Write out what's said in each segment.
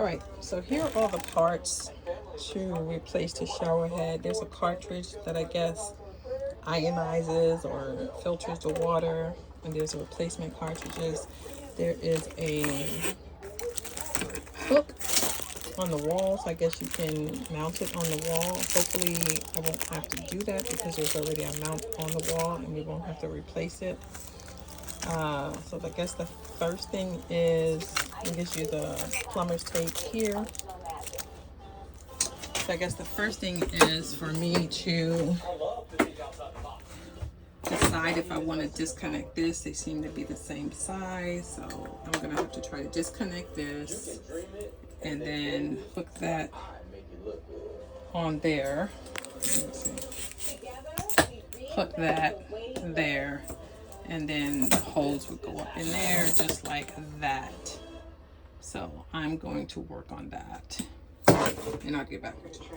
right, so here are all the parts to replace the shower head. There's a cartridge that I guess ionizes or filters the water, and there's a replacement cartridges. There is a hook on the wall, so I guess you can mount it on the wall. Hopefully I won't have to do that because there's already a mount on the wall and we won't have to replace it. So I guess the first thing is, it gives you the plumber's tape here. So I guess the first thing is for me to decide if I want to disconnect this. They seem to be the same size, so I'm gonna have to try to disconnect this and then hook that on there. Hook that there, and then the hose would go up in there just like that. So I'm going to work on that and I'll get back with you.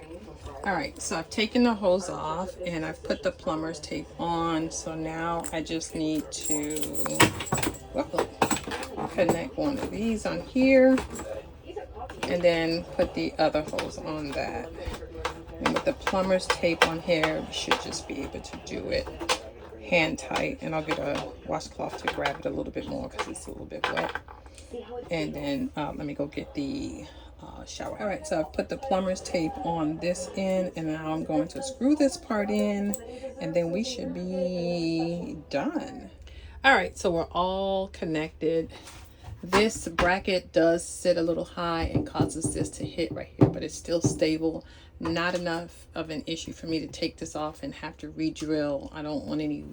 All right, so I've taken the hose off and I've put the plumber's tape on. So now I just need to connect one of these on here and then put the other hose on that. And with the plumber's tape on here, we should just be able to do it hand tight. And I'll get a washcloth to grab it a little bit more because it's a little bit wet. And then let me go get the shower. All right, so I've put the plumber's tape on this end, and now I'm going to screw this part in, and then we should be done. All right, so we're all connected. This bracket does sit a little high and causes this to hit right here, but it's still stable. Not enough of an issue for me to take this off and have to re-drill. I don't want any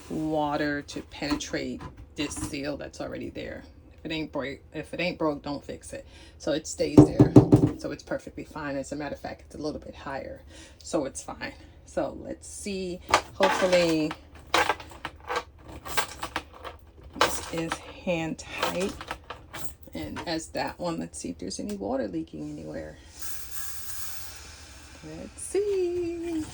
water to penetrate this seal that's already there. If it ain't broke, don't fix it. So it stays there. So it's perfectly fine. As a matter of fact, it's a little bit higher, so it's fine. So let's see. Hopefully this is hand tight. And as that one, let's see if there's any water leaking anywhere. Let's see.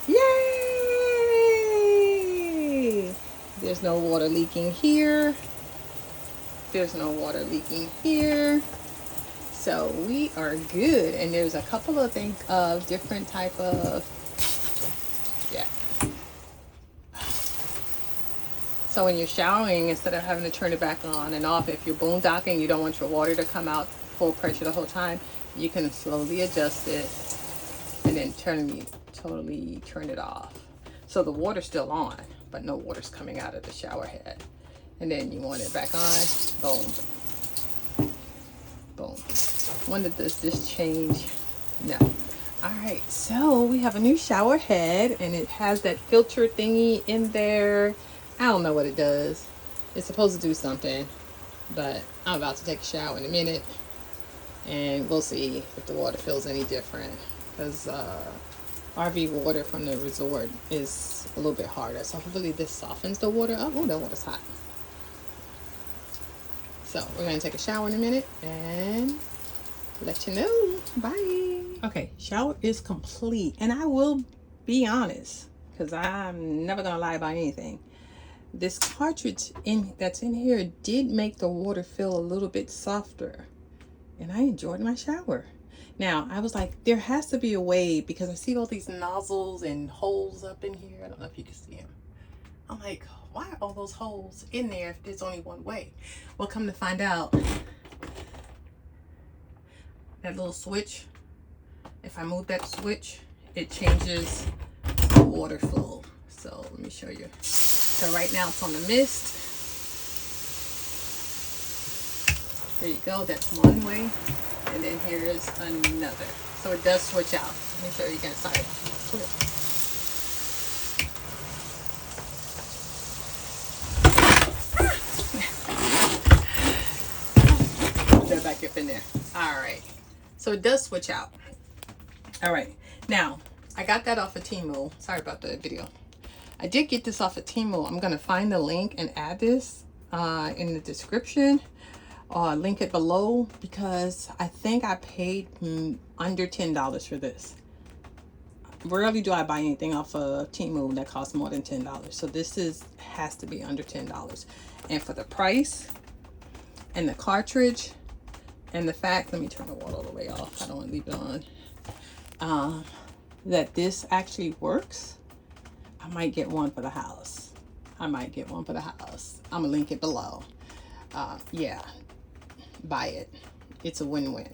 Yay! There's no water leaking here. There's no water leaking here. So we are good. And there's a couple of things of different type of, yeah. So when you're showering, instead of having to turn it back on and off, if you're boondocking, you don't want your water to come out full pressure the whole time, you can slowly adjust it and then totally turn it off. So the water's still on, but no water's coming out of the shower head. And then you want it back on, boom. Boom. When did this change? No. All right, so we have a new shower head and it has that filter thingy in there. I don't know what it does. It's supposed to do something, but I'm about to take a shower in a minute and we'll see if the water feels any different, because RV water from the resort is a little bit harder. So hopefully this softens the water up. Oh, that water's hot. So we're gonna take a shower in a minute and let you know. Bye. Okay, shower is complete, and I will be honest, because I'm never gonna lie about anything. This cartridge that's in here did make the water feel a little bit softer, and I enjoyed my shower. Now I was like, there has to be a way, because I see all these nozzles and holes up in here. I don't know if you can see them. I'm like, why are all those holes in there if there's only one way? Well, come to find out, that little switch, if I move that switch, it changes the water flow. So let me show you. So right now it's on the mist. There you go, that's one way. And then here's another. So it does switch out. Let me show you again. Sorry. Put that back up in there. All right. So it does switch out. All right. Now, I got that off of Temu. Sorry about the video. I did get this off of Temu. I'm going to find the link and add this in the description. Link it below, because I think I paid under $10 for this. rarely do I buy anything off of Temu that costs more than $10. So this has to be under $10. And for the price and the cartridge and the fact, let me turn the water all the way off. I don't want to leave it on. That this actually works, I might get one for the house. I'm gonna link it below. Yeah, buy it. It's a win-win.